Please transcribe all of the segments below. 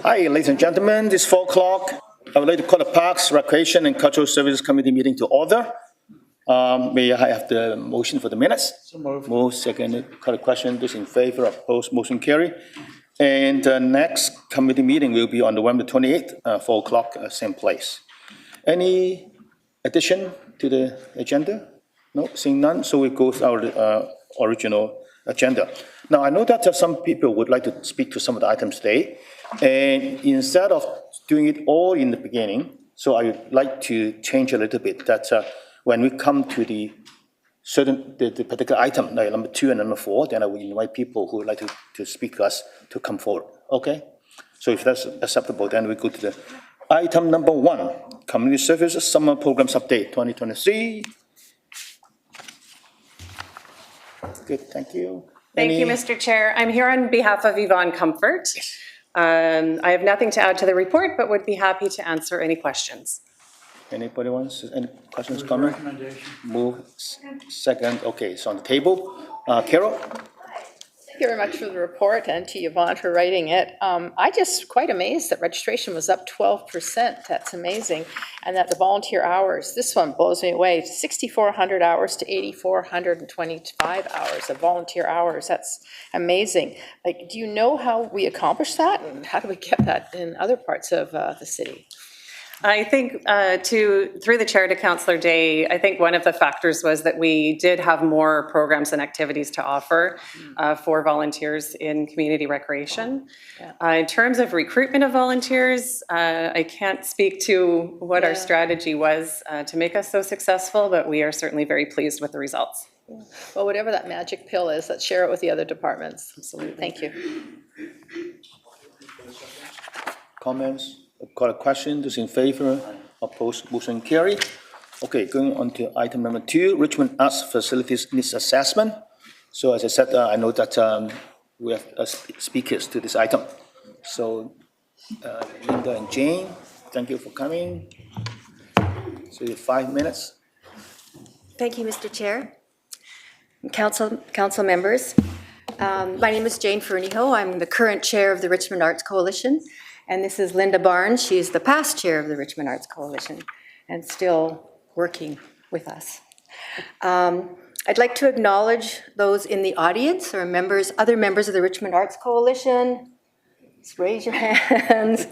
Hi, ladies and gentlemen, it's 4 o'clock. I would like to call the Parks, Recreation, and Cultural Services Committee meeting to order. May I have the motion for the minutes? So moved. Move, second, call the question, those in favor, opposed, motion carry. And the next committee meeting will be on November 28th, 4 o'clock, same place. Any addition to the agenda? No, seeing none, so we go with our original agenda. Now, I know that some people would like to speak to some of the items today, and instead of doing it all in the beginning, so I would like to change a little bit, that when we come to the particular item, like number 2 and number 4, then I will invite people who would like to speak to us to come forward, okay? So if that's acceptable, then we go to the item number 1, Community Services Summer Programs Update 2023. Good, thank you. Thank you, Mr. Chair. I'm here on behalf of Yvonne Comfort. I have nothing to add to the report, but would be happy to answer any questions. Anybody wants, any questions, comments? Recommendation. Move, second, okay, so on the table. Carol? Thank you very much for the report and to Yvonne for writing it. I just quite amazed that registration was up 12%. That's amazing. And that the volunteer hours, this one blows me away, 6,400 hours to 8,425 hours of volunteer hours. That's amazing. Like, do you know how we accomplish that? And how do we get that in other parts of the city? I think through the chair to Councillor Day, I think one of the factors was that we did have more programs and activities to offer for volunteers in community recreation. Yeah. In terms of recruitment of volunteers, I can't speak to what our strategy was to make us so successful, but we are certainly very pleased with the results. Well, whatever that magic pill is, let's share it with the other departments. Absolutely. Thank you. Comments? Got a question? Those in favor? Opposed? Motion carry. Okay, going on to item number 2, Richmond Arts Facilities Needs Assessment. So as I said, I know that we have speakers to this item. So Linda and Jane, thank you for coming. So you have 5 minutes. Thank you, Mr. Chair. Council members. My name is Jane Ferniho. I'm the current chair of the Richmond Arts Coalition. And this is Linda Barnes. She's the past chair of the Richmond Arts Coalition and still working with us. I'd like to acknowledge those in the audience or other members of the Richmond Arts Coalition. Just raise your hands.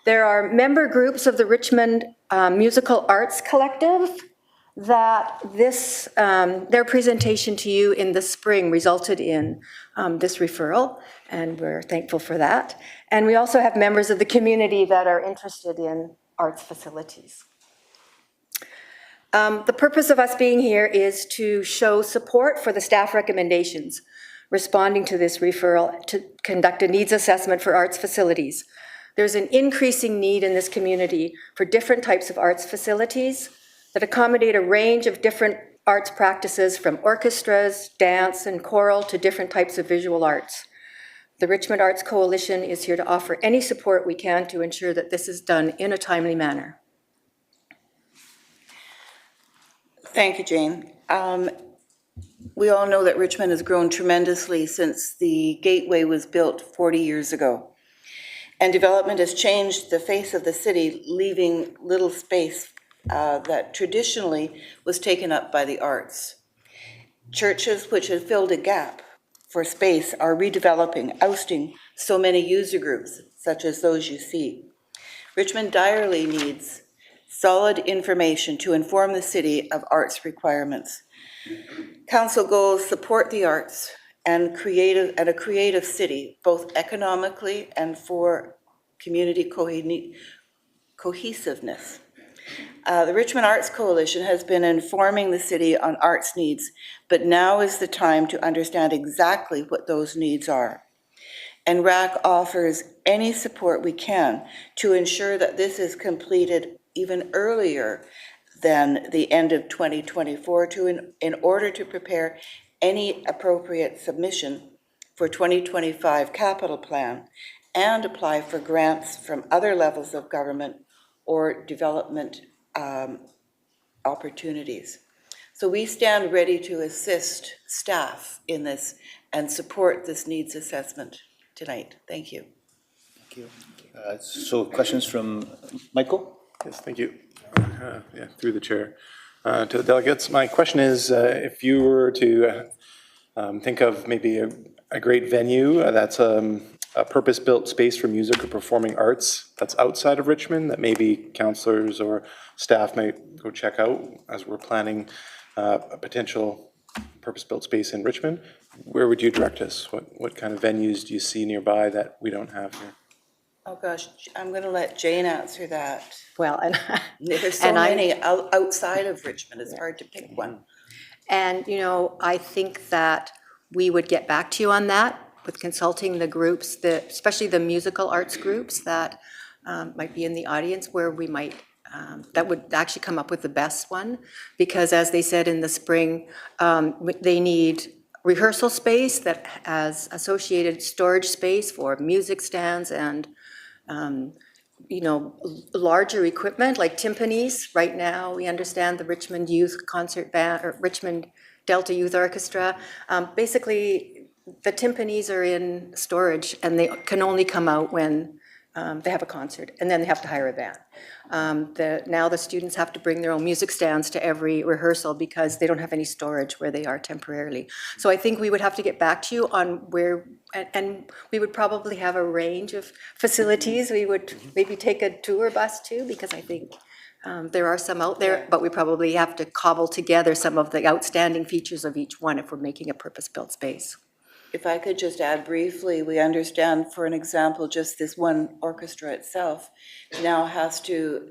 There are member groups of the Richmond Musical Arts Collective that their presentation to you in the spring resulted in this referral, and we're thankful for that. And we also have members of the community that are interested in arts facilities. The purpose of us being here is to show support for the staff recommendations responding to this referral to conduct a needs assessment for arts facilities. There's an increasing need in this community for different types of arts facilities that accommodate a range of different arts practices, from orchestras, dance, and choral to different types of visual arts. The Richmond Arts Coalition is here to offer any support we can to ensure that this is done in a timely manner. Thank you, Jane. We all know that Richmond has grown tremendously since the Gateway was built 40 years ago. And development has changed the face of the city, leaving little space that traditionally was taken up by the arts. Churches which had filled a gap for space are redeveloping, ousting so many user groups, such as those you see. Richmond direly needs solid information to inform the city of arts requirements. Council goals support the arts and a creative city, both economically and for community cohesiveness. The Richmond Arts Coalition has been informing the city on arts needs, but now is the time to understand exactly what those needs are. And RAC offers any support we can to ensure that this is completed even earlier than the end of 2024 in order to prepare any appropriate submission for 2025 capital plan and apply for grants from other levels of government or development opportunities. So we stand ready to assist staff in this and support this needs assessment tonight. Thank you. So questions from Michael? Yes, thank you. Yeah, through the chair. To the delegates, my question is, if you were to think of maybe a great venue that's a purpose-built space for music or performing arts that's outside of Richmond, that maybe councillors or staff might go check out as we're planning a potential purpose-built space in Richmond, where would you direct us? What kind of venues do you see nearby that we don't have here? Oh, gosh, I'm going to let Jane answer that. Well, and, There's so And I- many outside of Richmond, it's hard to pick one. and, you know, I think that we would get back to you on that with consulting the groups, especially the musical arts groups that might be in the audience, where we might, that would actually come up with the best one. Because as they said in the spring, they need rehearsal space that has associated storage space for music stands and, you know, larger equipment like timpanis. Right now, we understand the Richmond Youth Concert Band, or Richmond Delta Youth Orchestra. Basically, the timpanis are in storage and they can only come out when they have a concert, and then they have to hire a band. Now the students have to bring their own music stands to every rehearsal because they don't have any storage where they are temporarily. So I think we would have to get back to you on where, and we would probably have a range of facilities. We would maybe take a tour bus too, because I think there are some out there, but we probably have to cobble together some of the outstanding features of each one if we're making a purpose-built space. If I could just add briefly, we understand, for an example, just this one orchestra itself now has to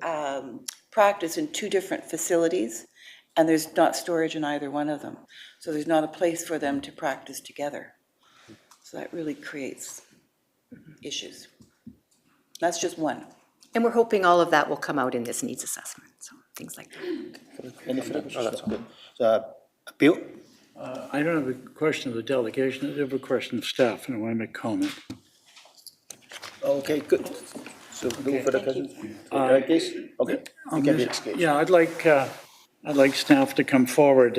practice in 2 different facilities, and there's not storage in either one of them. So there's not a place for them to practice together. So that really creates issues. That's just one. And we're hoping all of that will come out in this needs assessment, so things like that. Any further questions? Bill? I don't have a question of the delegation, I have a question of staff, and I want to make a comment. Okay, good. So no further questions? Case? Okay. You can be excused. Yeah, I'd like staff to come forward.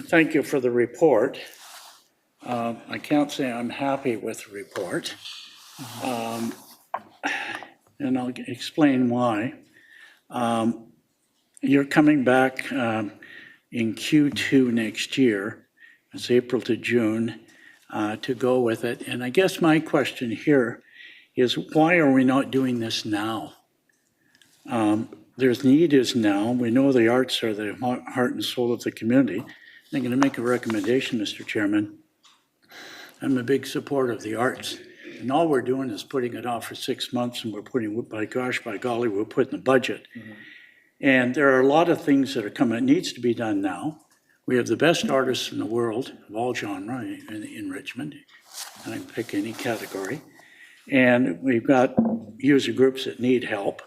Thank you for the report. I can't say I'm happy with the report. And I'll explain why. You're coming back in Q2 next year, it's April to June, to go with it. And I guess my question here is, why are we not doing this now? There's need is now. We know the arts are the heart and soul of the community. I'm going to make a recommendation, Mr. Chairman. I'm a big supporter of the arts. And all we're doing is putting it off for 6 months, and we're putting, by golly, we'll put in the budget. And there are a lot of things that are coming, it needs to be done now. We have the best artists in the world of all genre in Richmond, and I can pick any category. And we've got user groups that need help,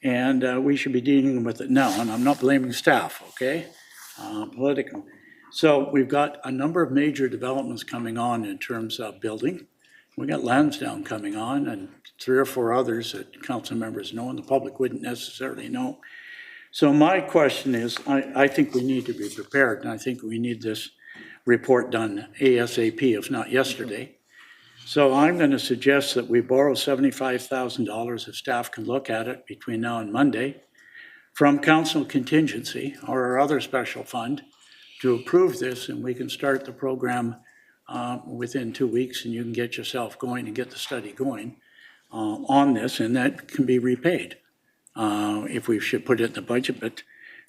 and we should be dealing with it now. And I'm not blaming staff, okay? Political. So we've got a number of major developments coming on in terms of building. We got Lansdowne coming on, and 3 or 4 others that council members know and the public wouldn't necessarily know. So my question is, I think we need to be prepared, and I think we need this report done ASAP, if not yesterday. So I'm going to suggest that we borrow $75,000 if staff can look at it between now and Monday from council contingency or our other special fund to approve this, and we can start the program within 2 weeks, and you can get yourself going and get the study going on this, and that can be repaid. If we should put it in the budget, but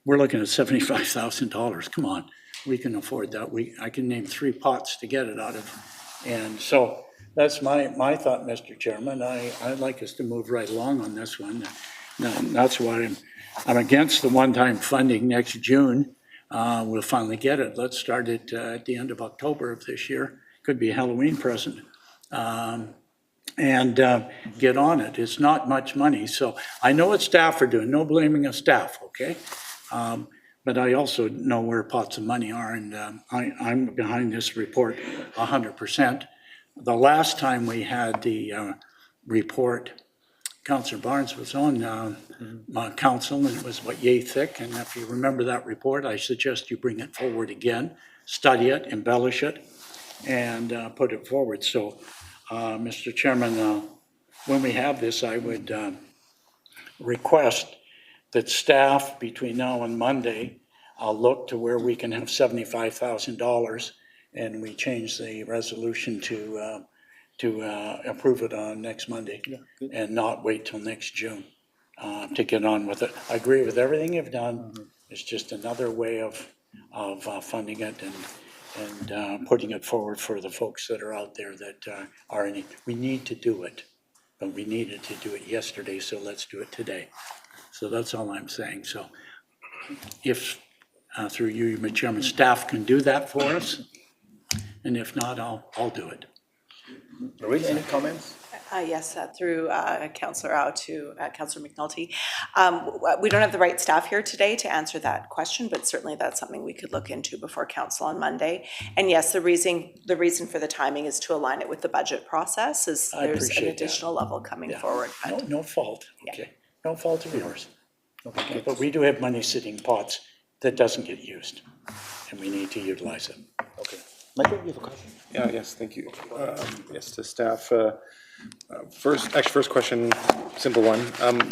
we're looking at $75,000. Come on, we can afford that. I can name 3 pots to get it out of. And so that's my thought, Mr. Chairman. I'd like us to move right along on this one. That's why I'm against the one-time funding next June. We'll finally get it. Let's start it at the end of October of this year. Could be a Halloween present. And get on it. It's not much money. So I know what staff are doing, no blaming of staff, okay? But I also know where pots of money are, and I'm behind this report 100%. The last time we had the report, Councillor Barnes was on council, and it was about yay thick. And if you remember that report, I suggest you bring it forward again, study it, embellish it, and put it forward. So Mr. Chairman, when we have this, I would request that staff between now and Monday, I'll look to where we can have $75,000 and we change the resolution to approve it on next Monday and not wait till next June to get on with it. I agree with everything you've done. It's just another way of funding it and putting it forward for the folks that are out there that are in it. We need to do it, but we needed to do it yesterday, so let's do it today. So that's all I'm saying. So if, through you, Mr. Chairman, staff can do that for us, and if not, I'll do it. Marie, any comments? Yes, through Councillor Au to Councillor McNulty. We don't have the right staff here today to answer that question, but certainly that's something we could look into before council on Monday. And yes, the reason for the timing is to align it with the budget process, as I there's an appreciate that. additional level coming forward. But No fault, okay. No fault of yours. Okay, but we do have money sitting in pots that doesn't get used, and we need to utilize it. Okay. Michael, you have a question? Yes, thank you. Yes, to staff. First question, simple one.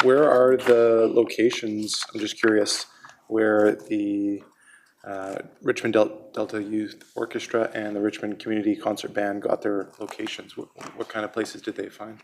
Where are the locations, I'm just curious, where the Richmond Delta Youth Orchestra and the Richmond Community Concert Band got their locations? What kind of places did they find?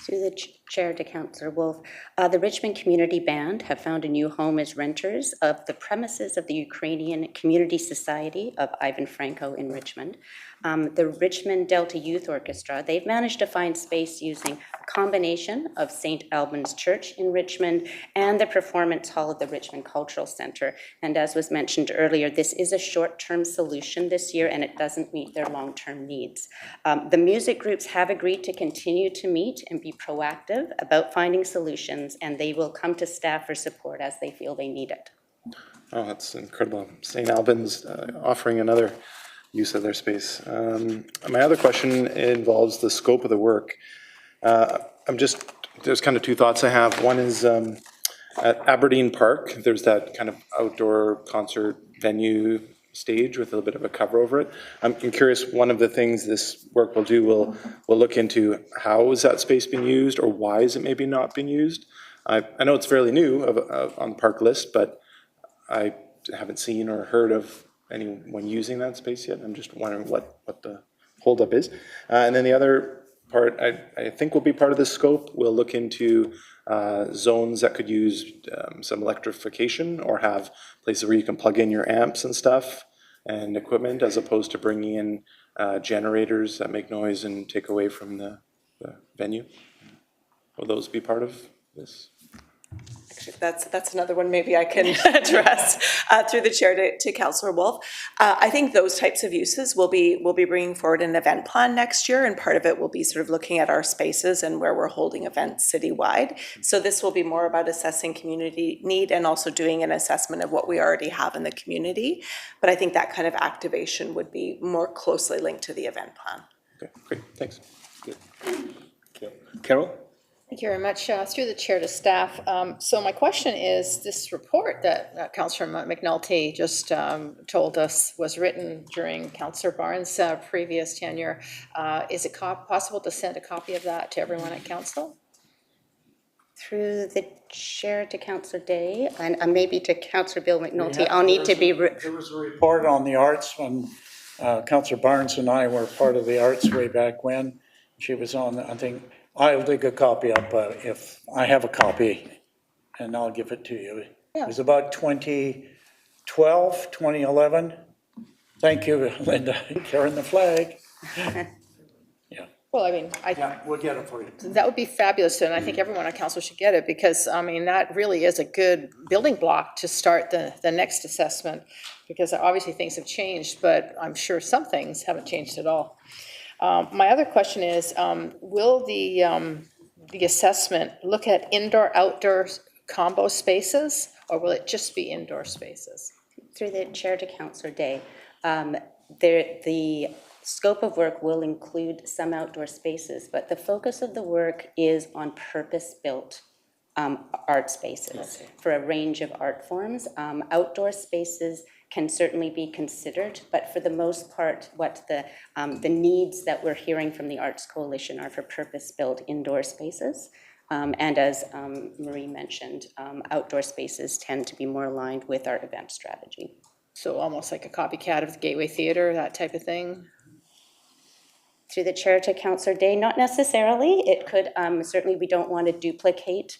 Through the chair to Councillor Wolf, the Richmond Community Band have found a new home as renters of the premises of the Ukrainian Community Society of Ivan Franko in Richmond. The Richmond Delta Youth Orchestra, they've managed to find space using a combination of St. Albans Church in Richmond and the Performance Hall of the Richmond Cultural Center. And as was mentioned earlier, this is a short-term solution this year, and it doesn't meet their long-term needs. The music groups have agreed to continue to meet and be proactive about finding solutions, and they will come to staff for support as they feel they need it. Oh, that's incredible. St. Albans offering another use of their space. My other question involves the scope of the work. There's kind of two thoughts I have. One is at Aberdeen Park, there's that kind of outdoor concert venue stage with a little bit of a cover over it. I'm curious, one of the things this work will do, we'll look into how is that space being used, or why is it maybe not being used? I know it's fairly new on the park list, but I haven't seen or heard of anyone using that space yet. I'm just wondering what the holdup is. And then the other part, I think will be part of the scope, we'll look into zones that could use some electrification or have places where you can plug in your amps and stuff and equipment, as opposed to bringing in generators that make noise and take away from the venue. Will those be part of this? that's another one maybe I can address through the chair to Councillor Wolf. I think those types of uses we'll be bringing forward an event plan next year, and part of it will be sort of looking at our spaces and where we're holding events citywide. So this will be more about assessing community need and also doing an assessment of what we already have in the community. But I think that kind of activation would be more closely linked to the event plan. Okay, great, thanks. Good. Okay. Carol? Thank you very much. Through the chair to staff. So my question is, this report that Councillor McNulty just told us was written during Councillor Barnes' previous tenure. Is it possible to send a copy of that to everyone at council? Through the chair to Councillor Day, and maybe to Councillor Bill McNulty, I'll need to be... There was a report on the arts when Councillor Barnes and I were part of the arts way back when. She was on, I think, I'll dig a copy up if I have a copy, and I'll give it to you. Yeah. It was about 2012, 2011. Thank you, Linda, carrying the flag. Yeah, Well, I mean, we'll get it for you. that would be fabulous, and I think everyone on council should get it, because, I mean, that really is a good building block to start the next assessment, because obviously things have changed, but I'm sure some things haven't changed at all. My other question is, will the assessment look at indoor-outdoor combo spaces, or will it just be indoor spaces? Through the chair to Councillor Day, the scope of work will include some outdoor spaces, but the focus of the work is on purpose-built art spaces for a range of art forms. Outdoor spaces can certainly be considered, but for the most part, what the needs that we're hearing from the Arts Coalition are for purpose-built indoor spaces. And as Marie mentioned, outdoor spaces tend to be more aligned with our event strategy. So almost like a copycat of the Gateway Theatre, that type of thing? Through the chair to Councillor Day, not necessarily. It could, certainly we don't want to duplicate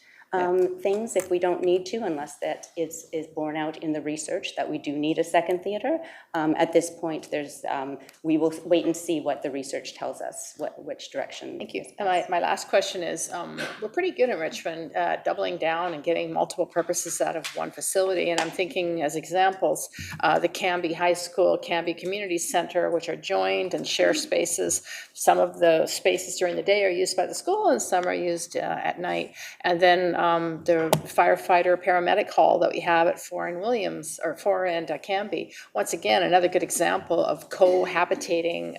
things if we don't need to, unless that is borne out in the research that we do need a second theatre. At this point, we will wait and see what the research tells us, which direction. Thank you. And my last question is, we're pretty good in Richmond doubling down and getting multiple purposes out of one facility. And I'm thinking as examples, the Cambie High School, Cambie Community Center, which are joined and share spaces. Some of the spaces during the day are used by the school and some are used at night. And then the firefighter paramedic hall that we have at 4 and Williams, or 4 and Cambie. Once again, another good example of cohabitating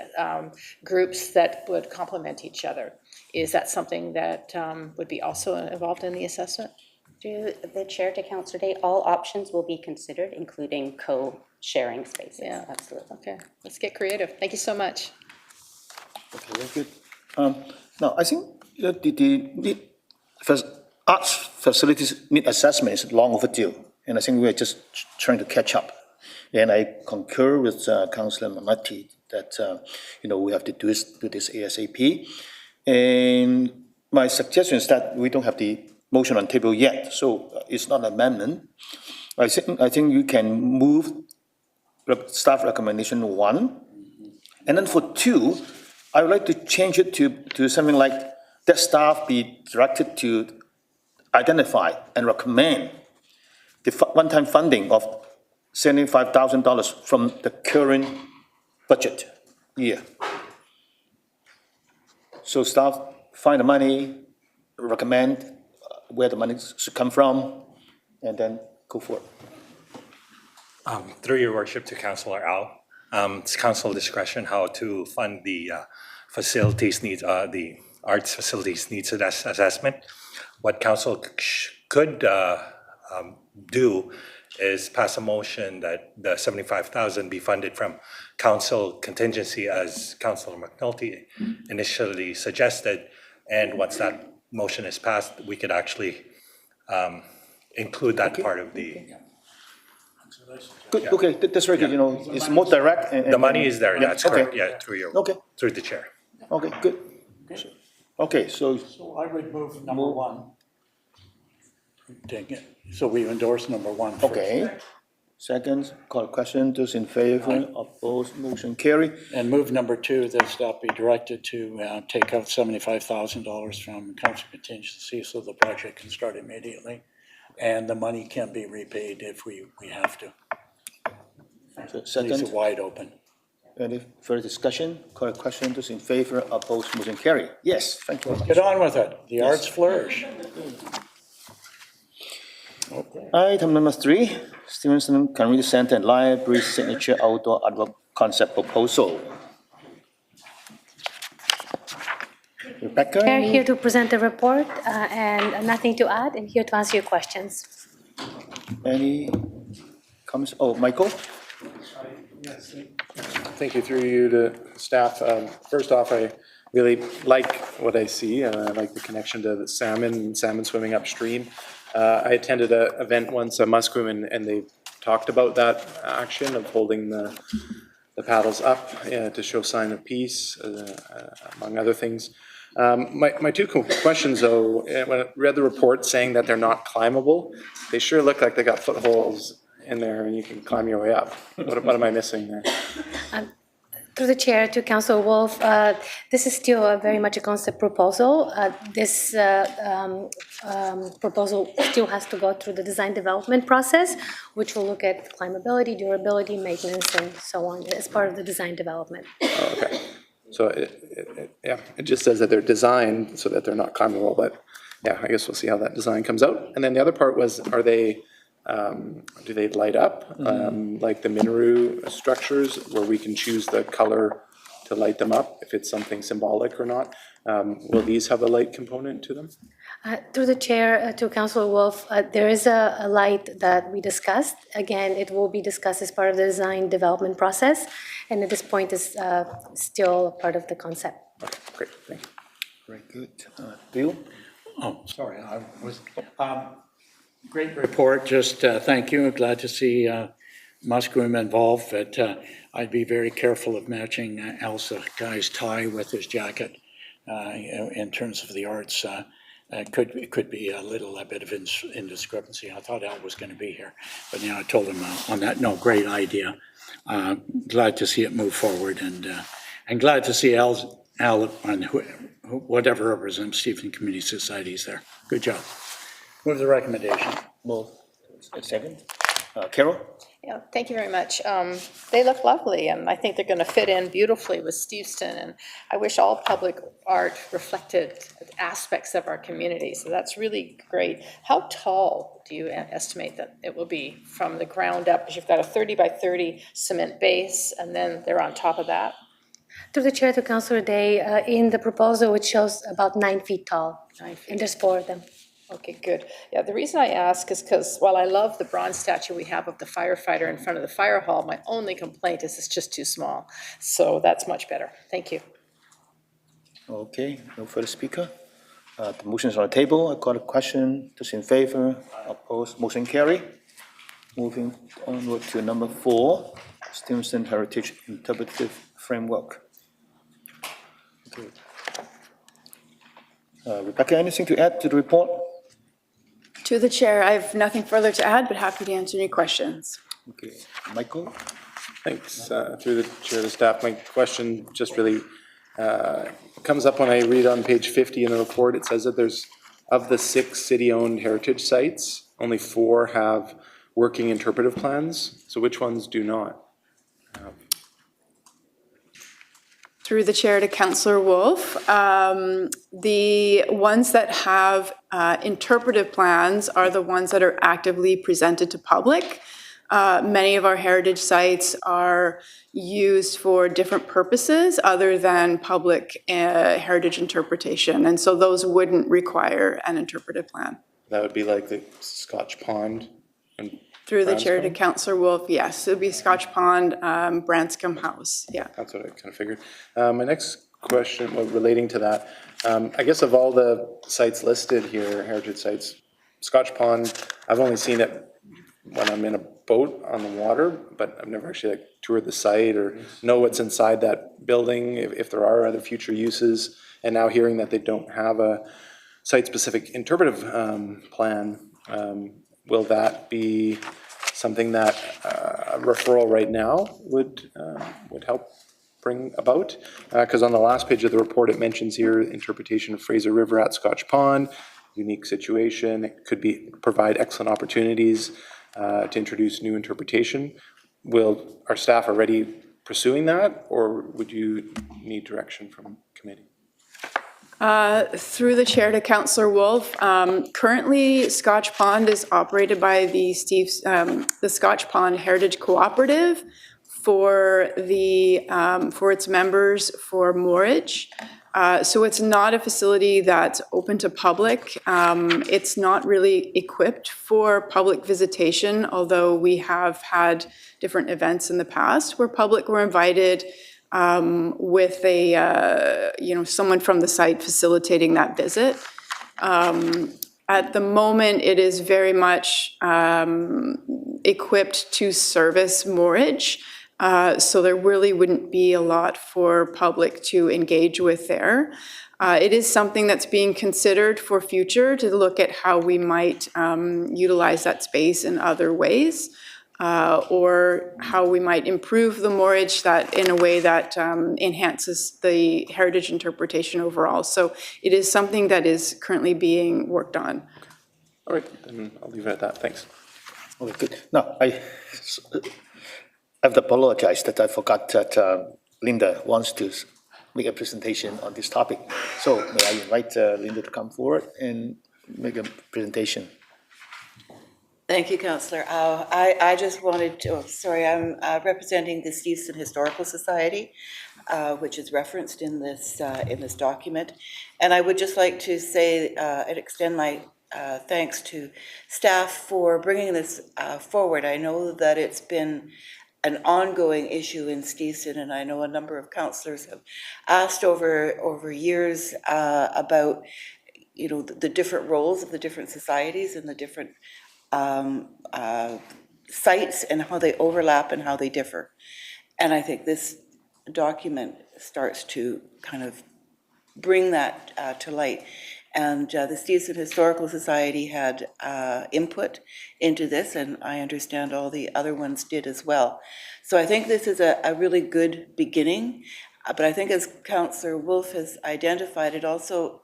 groups that would complement each other. Is that something that would be also involved in the assessment? Through the chair to Councillor Day, all options will be considered, including co-sharing spaces. Yeah. Absolutely. Okay, let's get creative. Thank you so much. Okay, very good. Now, I think the arts facilities need assessment is long overdue, and I think we're just trying to catch up. And I concur with Councillor Mamati that we have to do this ASAP. And my suggestion is that we don't have the motion on table yet, so it's not an amendment. I think you can move staff recommendation 1, and then for 2, I would like to change it to something like that staff be directed to identify and recommend the one-time funding of $75,000 from the current budget year. So staff find the money, recommend where the money should come from, and then go for it. Through your worship to Councillor Al, it's council discretion how to fund the facilities needs, the arts facilities needs assessment. What council could do is pass a motion that the $75,000 be funded from council contingency, as Councillor McNulty initially suggested. And once that motion is passed, we could actually include that part of the. Good, okay, that's very good, it's more direct. The money is there, that's okay. correct, yeah, through the chair. Okay, good. Okay, so So I would move number 1. Take it. So we endorse number 1 first. okay. Second, call a question, those in favor, opposed, motion carry. And move number 2, that staff be directed to take out $75,000 from council contingency so the project can start immediately. And the money can be repaid if we have to. So Leaves second, it wide open. any further discussion, call a question, those in favor, opposed, motion carry. Yes, thank you very much. Get on with it. The arts flourish. Item number 3, Stevenson Community Center and Library Signature Outdoor Artwork Concept Proposal. Rebecca? Chair, here to present the report and nothing to add, and here to answer your questions. Any comments? Oh, Michael? Thank you, through you to staff. First off, I really like what I see. I like the connection to the salmon swimming upstream. I attended an event once at Musqueam, and they talked about that action of holding the paddles up to show sign of peace, among other things. My 2 questions, though, when I read the report saying that they're not climbable, they sure look like they got footholds in there and you can climb your way up. What am I missing there? Through the chair to Councillor Wolf, this is still very much a concept proposal. This proposal still has to go through the design development process, which will look at climbability, durability, maintenance, and so on as part of the design development. Oh, okay. So it just says that they're designed so that they're not climbable, but yeah, I guess we'll see how that design comes out. And then the other part was, are they, do they light up like the Minaru structures, where we can choose the color to light them up, if it's something symbolic or not. Will these have a light component to them? Through the chair to Councilor Wolf, there is a light that we discussed. Again, it will be discussed as part of the design development process, and at this point is still part of the concept. Okay, great, thank you. Very good. Bill? Oh, sorry, I was, great report, just thank you, glad to see Musqueam involved, but I'd be very careful of matching Elsa Guy's tie with his jacket in terms of the arts. It could be a bit of indiscrepancy. I thought Al was going to be here, but now I told him on that, no, great idea. Glad to see it move forward, and glad to see Al and whatever represents Stephen Community Societies there. Good job. Move the recommendation. Well, a second. Carol? Yeah, thank you very much. They look lovely, and I think they're going to fit in beautifully with Steveston, and I wish all public art reflected aspects of our community, so that's really great. How tall do you estimate that it will be from the ground up? Because you've got a 30 by 30 cement base, and then they're on top of that. Through the chair to Councilor Day, in the proposal, it shows about 9 feet tall, 9 feet. and there's 4 of them. Okay, good. Yeah, the reason I ask is because while I love the bronze statue we have of the firefighter in front of the fire hall, my only complaint is it's just too small. So that's much better. Thank you. Okay, no further speaker. The motion is on the table. I got a question. Those in favor, opposed, motion carry. Moving onward to number 4, Stevenson Heritage Interpretive Framework. Okay. Rebecca, anything to add to the report? To the chair, I have nothing further to add, but happy to answer any questions. Okay, Michael? Thanks. Through the chair to staff, my question just really comes up when I read on page 50 in the report. It says that there's, of the 6 city-owned heritage sites, only 4 have working interpretive plans. So which ones do not? Through the chair to Councillor Wolf, the ones that have interpretive plans are the ones that are actively presented to public. Many of our heritage sites are used for different purposes other than public heritage interpretation, and so those wouldn't require an interpretive plan. That would be like the Scotch Pond and Through the chair to Branscombe? Councillor Wolf, yes, it would be Scotch Pond, Branscombe House, yeah. That's what I kind of figured. My next question, well, relating to that, I guess of all the sites listed here, heritage sites, Scotch Pond, I've only seen it when I'm in a boat on the water, but I've never actually toured the site or know what's inside that building, if there are other future uses. And now hearing that they don't have a site-specific interpretive plan, will that be something that a referral right now would help bring about? Because on the last page of the report, it mentions here interpretation of Fraser River at Scotch Pond, unique situation. It could provide excellent opportunities to introduce new interpretation. Will our staff already pursuing that, or would you need direction from committee? Through the chair to Councillor Wolf, currently Scotch Pond is operated by the Scotch Pond Heritage Cooperative for its members for moorage. So it's not a facility that's open to public. It's not really equipped for public visitation, although we have had different events in the past where public were invited with someone from the site facilitating that visit. At the moment, it is very much equipped to service moorage. So there really wouldn't be a lot for public to engage with there. It is something that's being considered for future to look at how we might utilize that space in other ways, or how we might improve the moorage in a way that enhances the heritage interpretation overall. So it is something that is currently being worked on. All right, then I'll leave it at that. Thanks. Okay, good. No, I have to apologize that I forgot that Linda wants to make a presentation on this topic. So may I invite Linda to come forward and make a presentation? Thank you, Councillor. I just wanted to, I'm representing the Steveston Historical Society, which is referenced in this document. And I would just like to say and extend my thanks to staff for bringing this forward. I know that it's been an ongoing issue in Steveston, and I know a number of councillors have asked over years about, you know, the different roles of the different societies and the different sites and how they overlap and how they differ. And I think this document starts to kind of bring that to light. And the Steveston Historical Society had input into this, and I understand all the other ones did as well. So I think this is a really good beginning, but I think as Councillor Wolf has identified, it also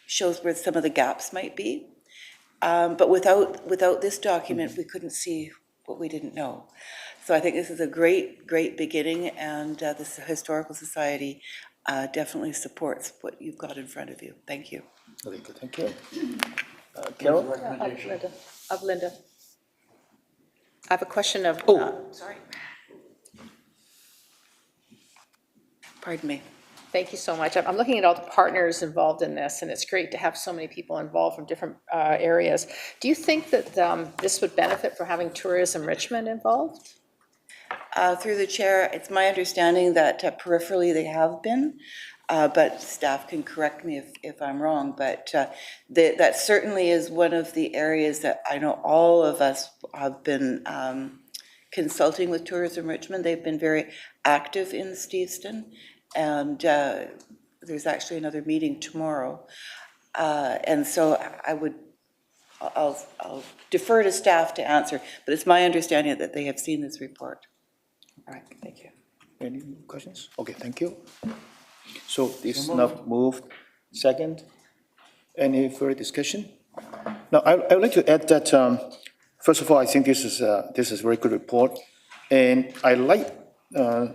shows where some of the gaps might be. But without this document, we couldn't see what we didn't know. So I think this is a great beginning, and this Historical Society definitely supports what you've got in front of you. Thank you. Okay, good, thank you. Carol? Of Linda. I have a question of, sorry. Pardon me. Thank you so much. I'm looking at all the partners involved in this, and it's great to have so many people involved from different areas. Do you think that this would benefit from having Tourism Richmond involved? Through the chair, it's my understanding that peripherally they have been, but staff can correct me if I'm wrong, but that certainly is one of the areas that I know all of us have been consulting with Tourism Richmond. They've been very active in Steveston, and there's actually another meeting tomorrow. And so I'll defer to staff to answer, but it's my understanding that they have seen this report. All right, thank you. Any questions? Okay, thank you. So this is now moved. Second, any further discussion? Now, I would like to add that, first of all, I think this is a very good report, and I like the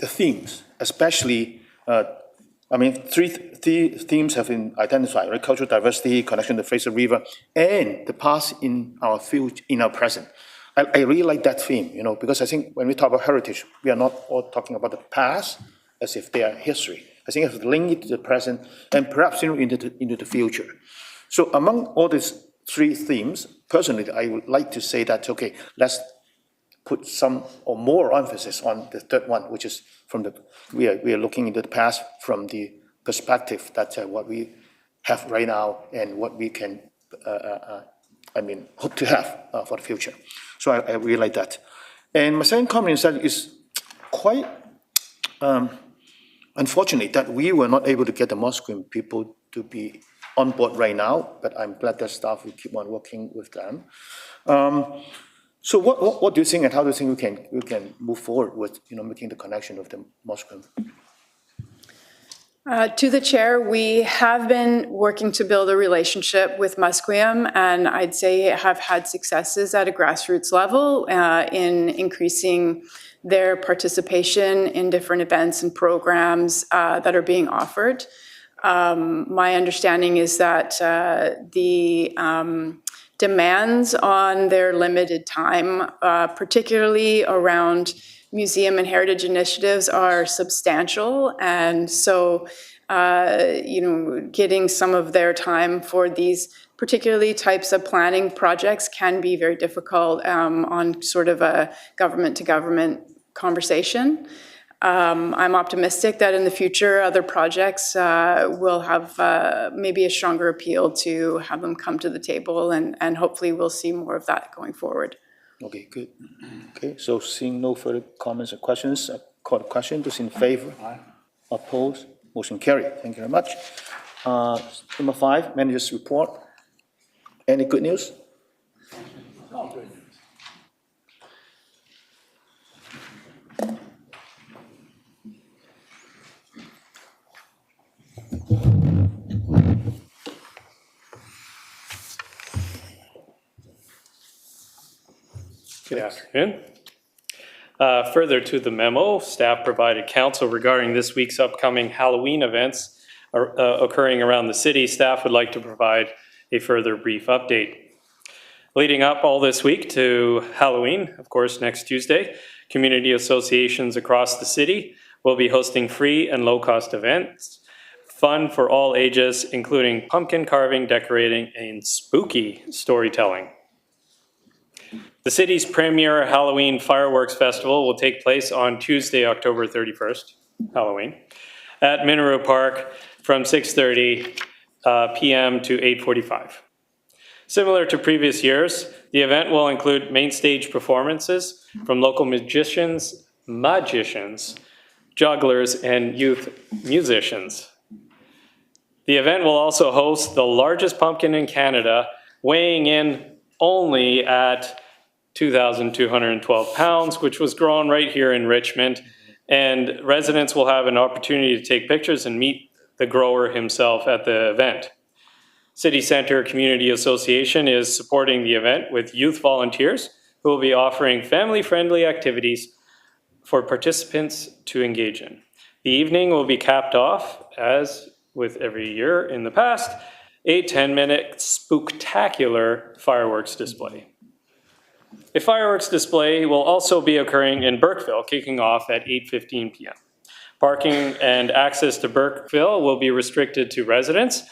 themes, especially, three themes have been identified, right? Cultural diversity, connection to the Fraser River, and the past in our future, in our present. I really like that theme, you know, because I think when we talk about heritage, we are not all talking about the past as if they are history. I think it's linked to the present and perhaps into the future. So among all these three themes, personally, I would like to say that, okay, let's put some or more emphasis on the third one, which is we are looking into the past from the perspective that what we have right now and what we can, hope to have for the future. So I really like that. And my second comment is that it's quite unfortunate that we were not able to get the Musqueam people to be on board right now, but I'm glad that staff will keep on working with them. So what do you think, and how do you think we can move forward with, you know, making the connection with the Musqueam? To the chair, we have been working to build a relationship with Musqueam, and I'd say have had successes at a grassroots level in increasing their participation in different events and programs that are being offered. My understanding is that the demands on their limited time, particularly around museum and heritage initiatives, are substantial. And so, getting some of their time for these particularly types of planning projects can be very difficult on sort of a government-to-government conversation. I'm optimistic that in the future, other projects will have maybe a stronger appeal to have them come to the table, and hopefully we'll see more of that going forward. Okay, good. Okay, so seeing no further comments or questions, I call the question. Those in favor? Aye. Opposed? Motion carried. Thank you very much. Number 5, manager's report. Any good news? Oh, good news. Good afternoon. Further to the memo, staff provided counsel regarding this week's upcoming Halloween events occurring around the city. Staff would like to provide a further brief update. Leading up all this week to Halloween, of course, next Tuesday, community associations across the city will be hosting free and low-cost events, fun for all ages, including pumpkin carving, decorating, and spooky storytelling. The city's premier Halloween fireworks festival will take place on Tuesday, October 31st, Halloween, at Mineru Park from 6:30 p.m. to 8:45. Similar to previous years, the event will include main stage performances from local magicians, jugglers, and youth musicians. The event will also host the largest pumpkin in Canada, weighing in only at 2,212 pounds, which was grown right here in Richmond. And residents will have an opportunity to take pictures and meet the grower himself at the event. City Centre Community Association is supporting the event with youth volunteers who will be offering family-friendly activities for participants to engage in. The evening will be capped off, as with every year in the past, a 10-minute spooktacular fireworks display. A fireworks display will also be occurring in Burkeville, kicking off at 8:15 p.m. Parking and access to Burkeville will be restricted to residents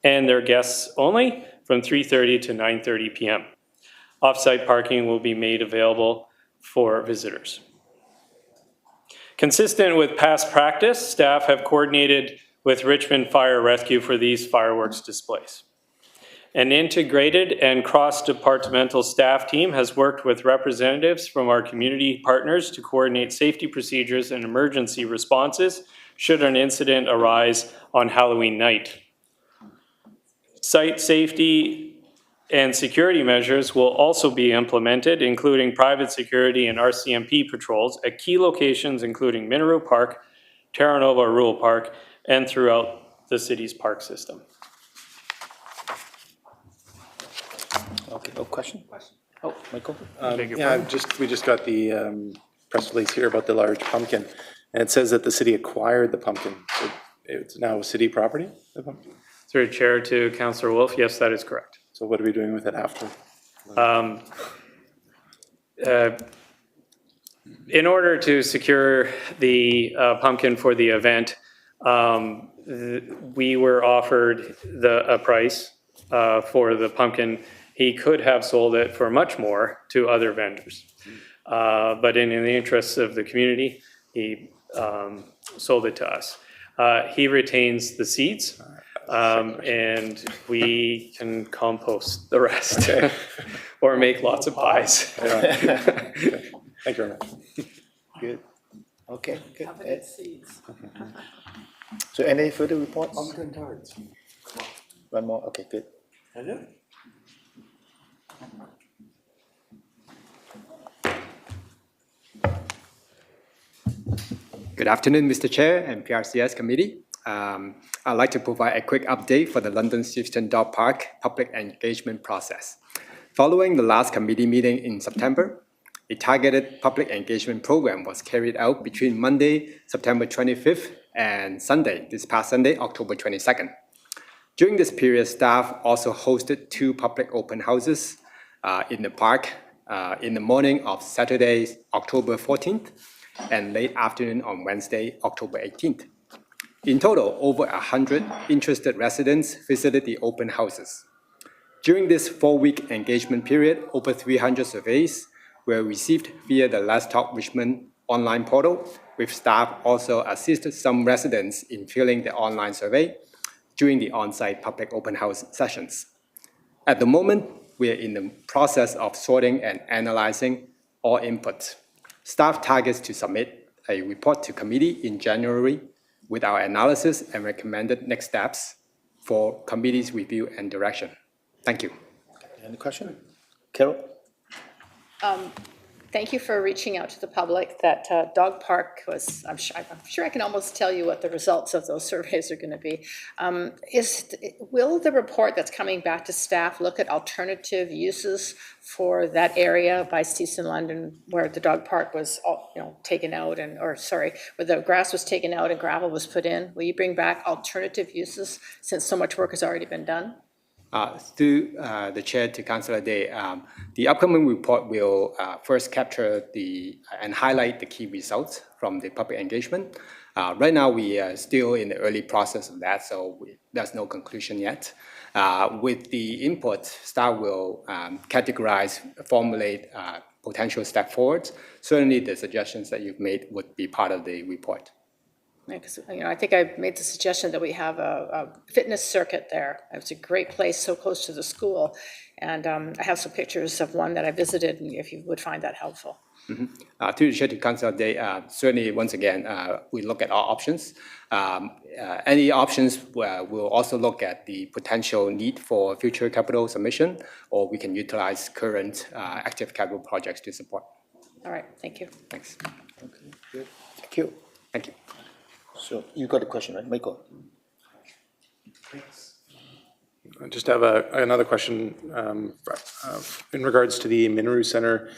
and their guests only from 3:30 to 9:30 p.m. Off-site parking will be made available for visitors. Consistent with past practice, staff have coordinated with Richmond Fire Rescue for these fireworks displays. An integrated and cross-departmental staff team has worked with representatives from our community partners to coordinate safety procedures and emergency responses should an incident arise on Halloween night. Site safety and security measures will also be implemented, including private security and RCMP patrols at key locations including Mineru Park, Terra Nova Rural Park, and throughout the city's park system. Okay, no question? Oh, Michael? Yeah, we just got the press release here about the large pumpkin, and it says that the city acquired the pumpkin. So it's now a city property, the pumpkin? Through Chair to Councillor Wolf, yes, that is correct. So what are we doing with it after? In order to secure the pumpkin for the event, we were offered a price for the pumpkin. He could have sold it for much more to other vendors. But in the interests of the community, he sold it to us. He retains the seeds, and we can compost the rest or make lots of pies. Thank you very much. Good. Okay, good. So any further reports? Pumpkin tarts. One more, okay, good. Good afternoon, Mr. Chair and PRCS Committee. I'd like to provide a quick update for the London Steveston Dog Park public engagement process. Following the last committee meeting in September, a targeted public engagement program was carried out between Monday, September 25th and Sunday, this past Sunday, October 22nd. During this period, staff also hosted 2 public open houses in the park in the morning of Saturday, October 14th, and late afternoon on Wednesday, October 18th. In total, over 100 interested residents visited the open houses. During this 4-week engagement period, over 300 surveys were received via the Let's Talk Richmond online portal, with staff also assisted some residents in filling the online survey during the on-site public open house sessions. At the moment, we are in the process of sorting and analyzing all input. Staff targets to submit a report to committee in January with our analysis and recommended next steps for committee's review and direction. Thank you. Any question? Carol? Thank you for reaching out to the public. That dog park was, I'm sure I can almost tell you what the results of those surveys are going to be. Will the report that's coming back to staff look at alternative uses for that area by Steveston, London, where the dog park was, taken out where the grass was taken out and gravel was put in? Will you bring back alternative uses since so much work has already been done? Through the chair to Councillor Day, the upcoming report will first capture and highlight the key results from the public engagement. Right now, we are still in the early process of that, so there's no conclusion yet. With the input, staff will categorize, formulate potential step forwards. Certainly, the suggestions that you've made would be part of the report. Because, I think I made the suggestion that we have a fitness circuit there. It's a great place, so close to the school. And I have some pictures of one that I visited, and if you would find that helpful. To the chair to Councillor Day, certainly, once again, we look at all options. Any options, we'll also look at the potential need for future capital submission, or we can utilize current active capital projects to support. All right, thank you. Thanks. Okay, good. Thank you. Thank you. So you got a question, right, Michael? I just have another question in regards to the Minaru Center,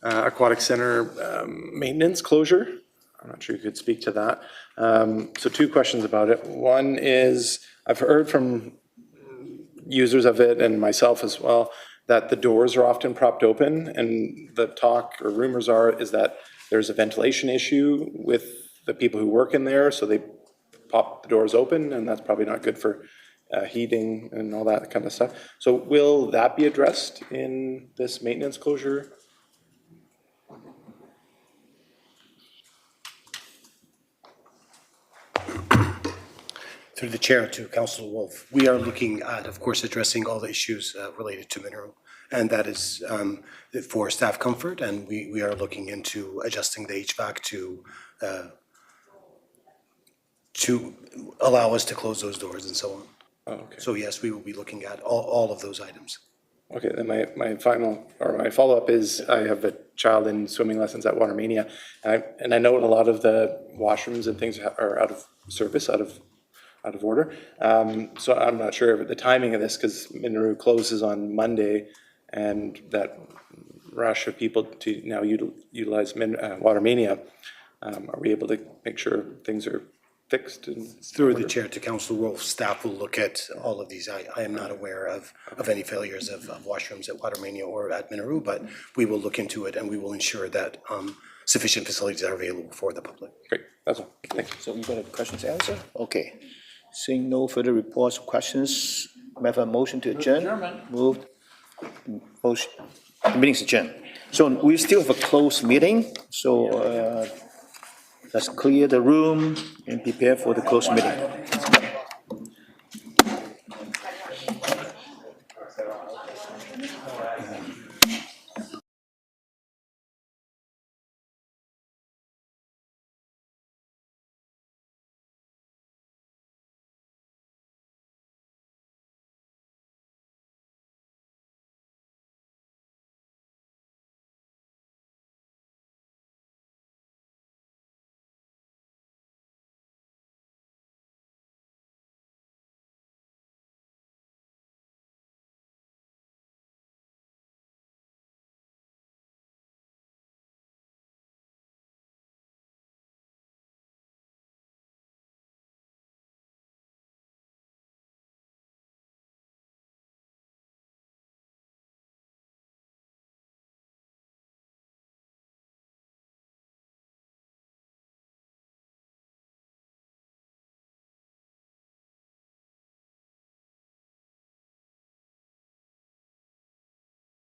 Aquatic Center maintenance closure. I'm not sure you could speak to that. So two questions about it. One is, I've heard from users of it and myself as well, that the doors are often propped open, and the talk or rumors is that there's a ventilation issue with the people who work in there, so they pop the doors open, and that's probably not good for heating and all that kind of stuff. So will that be addressed in this maintenance closure? Through the chair to Councillor Wolf, we are looking at, of course, addressing all the issues related to Minaru, and that is for staff comfort, and we are looking into adjusting the HVAC to allow us to close those doors and so on. Oh, okay. So yes, we will be looking at all of those items. Okay, then my follow-up is, I have a child in swimming lessons at Watermania, and I know a lot of the washrooms and things are out of service, out of order. So I'm not sure of the timing of this, because Minaru closes on Monday, and that rush of people to now utilize Watermania. Are we able to make sure things are fixed? Through the chair to Councillor Wolf, staff will look at all of these. I am not aware of any failures of washrooms at Watermania or at Minaru, but we will look into it, and we will ensure that sufficient facilities are available for the public. Great, that's all. Thank you. So you got a question to answer? Okay. Seeing no further reports or questions, may I have a motion to adjourn? Moved. Motion. The meeting's adjourned. So we still have a closed meeting, so let's clear the room and prepare for the closed meeting.